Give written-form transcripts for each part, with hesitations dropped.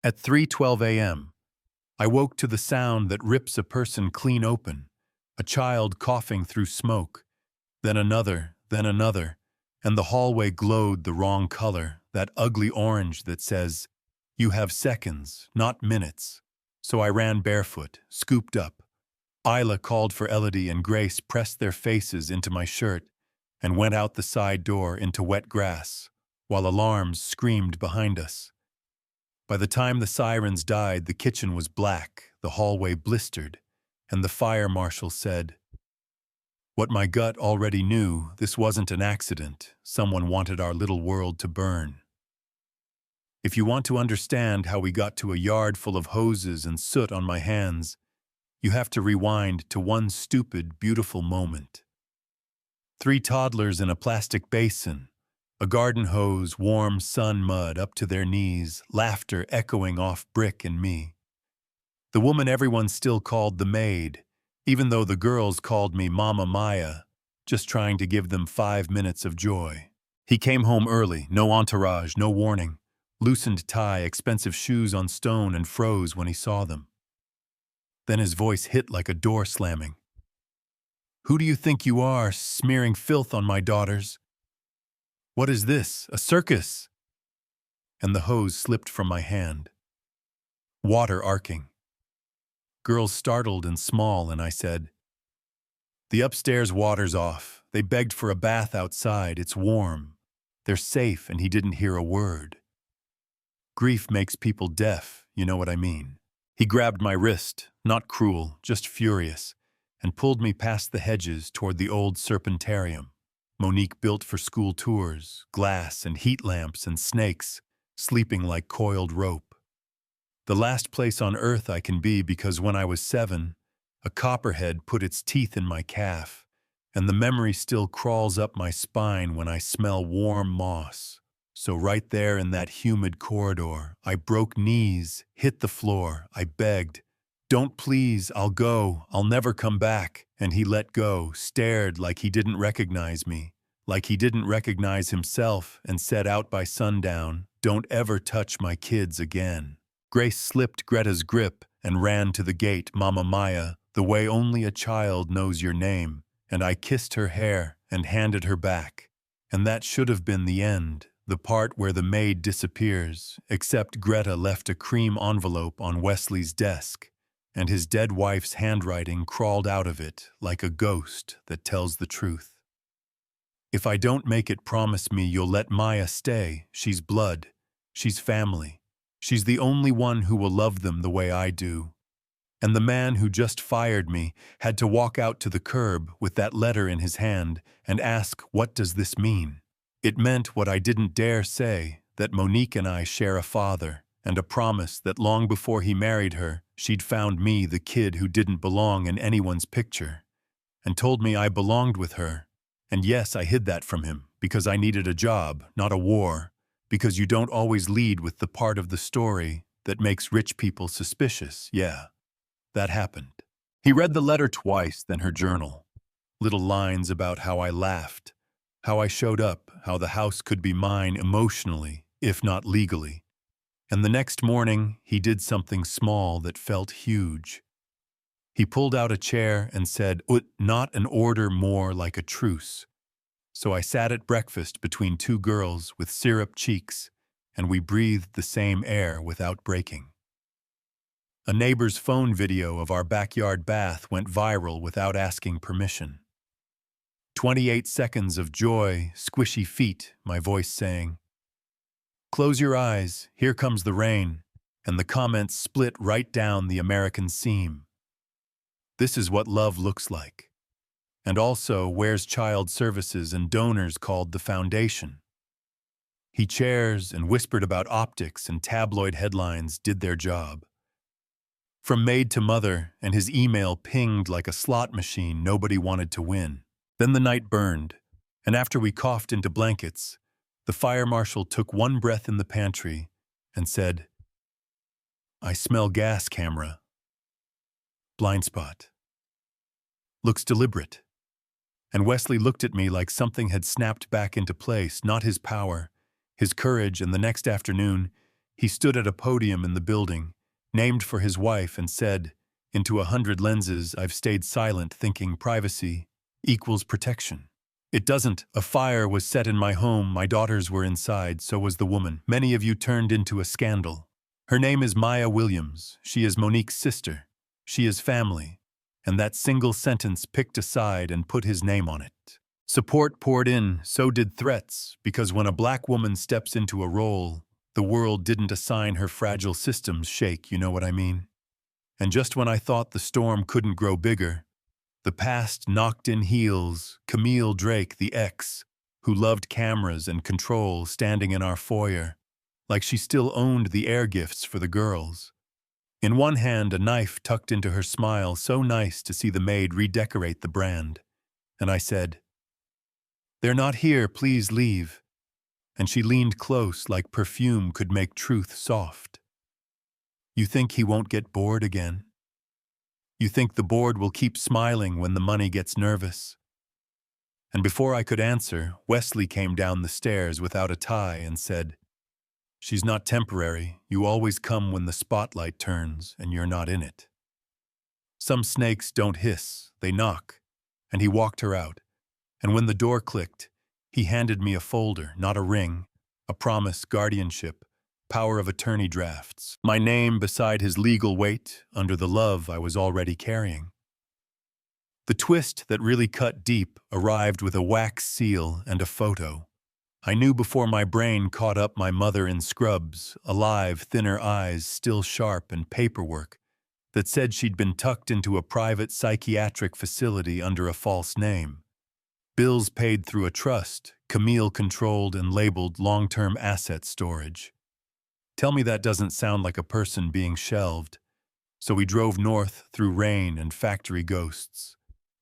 At 3:12 a.m., I woke to the sound that rips a person clean open, a child coughing through smoke, then another, and the hallway glowed the wrong color, that ugly orange that says, "You have seconds, not minutes." So I ran barefoot, scooped up. Isla called for Elodie and Grace pressed their faces into my shirt and went out the side door into wet grass, while alarms screamed behind us. By the time the sirens died, the kitchen was black, the hallway blistered, and the fire marshal said, what my gut already knew, this wasn't an accident. Someone wanted our little world to burn. If you want to understand how we got to a yard full of hoses and soot on my hands, you have to rewind to one stupid, beautiful moment. 3 toddlers in a plastic basin, a garden hose, warm sun mud up to their knees, laughter echoing off brick and me. The woman everyone still called the Maid, even though the girls called me Mama Maya, just trying to give them 5 minutes of joy. He came home early, no entourage, no warning, loosened tie, expensive shoes on stone, and froze when he saw them. Then his voice hit like a door slamming. "Who do you think you are, smearing filth on my daughters? What is this, a circus?" And the hose slipped from my hand. Water arcing. Girls startled and small, and I said, "The upstairs water's off. They begged for a bath outside. It's warm. They're safe," and he didn't hear a word. Grief makes people deaf, you know what I mean. He grabbed my wrist, not cruel, just furious, and pulled me past the hedges toward the old serpentarium. Monique built for school tours, glass and heat lamps and snakes, sleeping like coiled rope. The last place on earth I can be, because when I was 7, a copperhead put its teeth in my calf, and the memory still crawls up my spine when I smell warm moss. So right there in that humid corridor, I broke knees, hit the floor, I begged, "Don't please, I'll go, I'll never come back." And he let go, stared like he didn't recognize me, like he didn't recognize himself, and said out by sundown, "Don't ever touch my kids again." Grace slipped Greta's grip and ran to the gate, Mama Maya, the way only a child knows your name, and I kissed her hair and handed her back. And that should have been the end, the part where the maid disappears, except Greta left a cream envelope on Wesley's desk, and his dead wife's handwriting crawled out of it like a ghost that tells the truth. "If I don't make it, promise me you'll let Maya stay. She's blood. She's family. She's the only one who will love them the way I do." And the man who just fired me had to walk out to the curb with that letter in his hand and ask, "What does this mean?" It meant what I didn't dare say, that Monique and I share a father, and a promise that long before he married her, she'd found me the kid who didn't belong in anyone's picture, and told me I belonged with her. And yes, I hid that from him, because I needed a job, not a war, because you don't always lead with the part of the story that makes rich people suspicious. Yeah, that happened. He read the letter twice, then her journal. Little lines about how I laughed, how I showed up, how the house could be mine emotionally, if not legally. And the next morning, he did something small that felt huge. He pulled out a chair and said, "Not an order, more like a truce." So I sat at breakfast between 2 girls with syrup cheeks, and we breathed the same air without breaking. A neighbor's phone video of our backyard bath went viral without asking permission. 28 seconds of joy, squishy feet, my voice saying, "Close your eyes, here comes the rain," and the comments split right down the American seam. This is what love looks like. And also, where's child services and donors called the foundation? He chairs and whispered about optics, and tabloid headlines did their job. From Maid to Mother, and his email pinged like a slot machine nobody wanted to win. Then the night burned, and after we coughed into blankets, the fire marshal took one breath in the pantry and said, "I smell gas, camera. Blind spot. Looks deliberate." And Wesley looked at me like something had snapped back into place, not his power, his courage, and the next afternoon, He stood at a podium in the building, named for his wife, and said, into 100 lenses, I've stayed silent thinking privacy equals protection. It doesn't. A fire was set in my home, my daughters were inside, so was the woman. Many of you turned into a scandal. Her name is Maya Williams. She is Monique's sister. She is family. And that single sentence picked a side and put his name on it. Support poured in, so did threats, because when a black woman steps into a role, the world didn't assign her fragile systems shake, you know what I mean? And just when I thought the storm couldn't grow bigger, the past knocked in heels. Camille Drake, the ex, who loved cameras and control, standing in our foyer, like she still owned the air gifts for the girls. In one hand, a knife tucked into her smile, so nice to see the maid redecorate the brand. And I said, "They're not here, please leave." And she leaned close like perfume could make truth soft. You think he won't get bored again? You think the board will keep smiling when the money gets nervous? And before I could answer, Wesley came down the stairs without a tie and said, "She's not temporary. You always come when the spotlight turns and you're not in it. Some snakes don't hiss, they knock." And he walked her out. And when the door clicked, he handed me a folder, not a ring, a promise, guardianship, power of attorney drafts, my name beside his legal weight under the love I was already carrying. The twist that really cut deep arrived with a wax seal and a photo. I knew before my brain caught up my mother in scrubs, alive, thinner eyes, still sharp, and paperwork that said she'd been tucked into a private psychiatric facility under a false name. Bills paid through a trust, Camille controlled and labeled long-term asset storage. Tell me that doesn't sound like a person being shelved. So we drove north through rain and factory ghosts.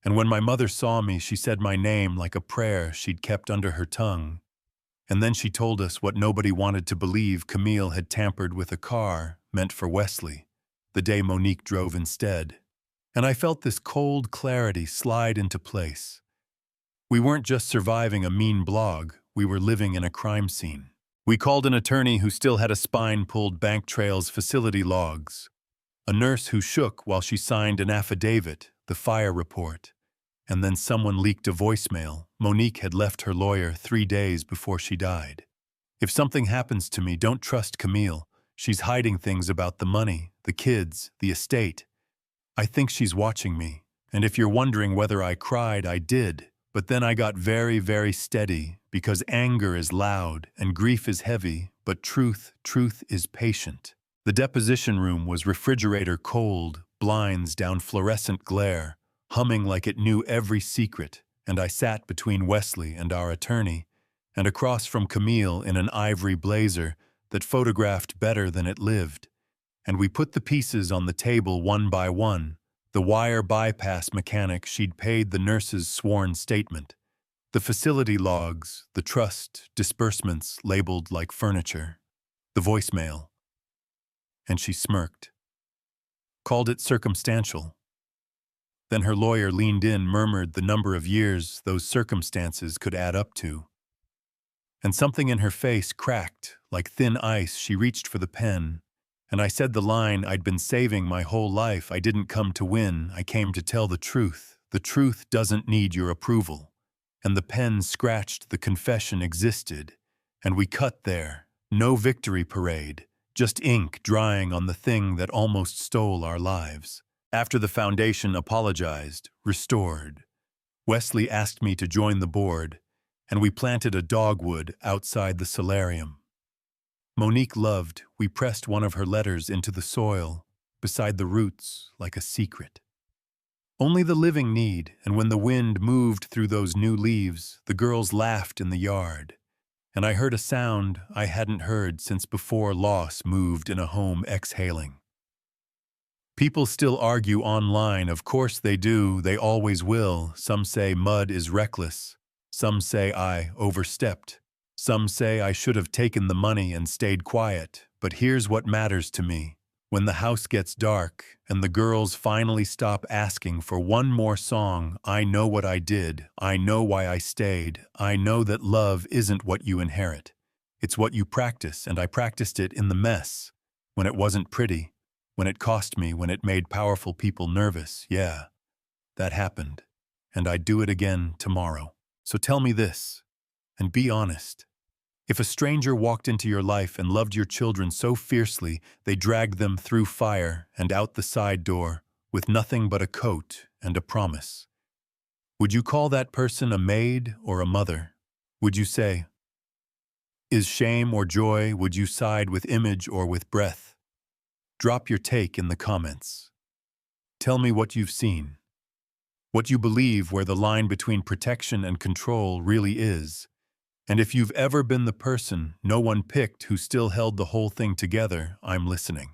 And when my mother saw me, she said my name like a prayer she'd kept under her tongue. And then she told us what nobody wanted to believe: Camille had tampered with a car meant for Wesley, the day Monique drove instead. And I felt this cold clarity slide into place. We weren't just surviving a mean blog, we were living in a crime scene. We called an attorney who still had a spine, pulled bank trails, facility logs. A nurse who shook while she signed an affidavit, the fire report. And then someone leaked a voicemail. Monique had left her lawyer 3 days before she died. "If something happens to me, don't trust Camille. She's hiding things about the money, the kids, the estate. I think she's watching me. And if you're wondering whether I cried, I did. But then I got very, very steady, because anger is loud and grief is heavy, but truth is patient." The deposition room was refrigerator cold, blinds down fluorescent glare, humming like it knew every secret, and I sat between Wesley and our attorney, and across from Camille in an ivory blazer that photographed better than it lived. And we put the pieces on the table one by one. The wire bypass mechanic she'd paid, the nurse's sworn statement, the facility logs, the trust disbursements labeled like furniture, the voicemail. And she smirked. Called it circumstantial. Then her lawyer leaned in, murmured the number of years those circumstances could add up to. And something in her face cracked, like thin ice. She reached for the pen, and I said the line I'd been saving my whole life. I didn't come to win, I came to tell the truth. The truth doesn't need your approval. And the pen scratched, the confession existed. And we cut there. No victory parade, just ink drying on the thing that almost stole our lives. After the foundation apologized, restored, Wesley asked me to join the board, and we planted a dogwood outside the solarium. Monique loved, we pressed one of her letters into the soil, beside the roots, like a secret. Only the living need, and when the wind moved through those new leaves, the girls laughed in the yard, and I heard a sound I hadn't heard since before loss moved in a home exhaling. People still argue online, of course they do, they always will. Some say mud is reckless. Some say I overstepped. Some say I should have taken the money and stayed quiet. But here's what matters to me. When the house gets dark and the girls finally stop asking for one more song, I know what I did. I know why I stayed. I know that love isn't what you inherit. It's what you practice, and I practiced it in the mess. When it wasn't pretty, when it cost me, when it made powerful people nervous. Yeah, that happened. And I'd do it again tomorrow. So tell me this, and be honest. If a stranger walked into your life and loved your children so fiercely they dragged them through fire and out the side door with nothing but a coat and a promise, would you call that person a maid or a mother? Would you say, is shame or joy? Would you side with image or with breath? Drop your take in the comments. Tell me what you've seen, what you believe, where the line between protection and control really is. And if you've ever been the person no one picked who still held the whole thing together, I'm listening.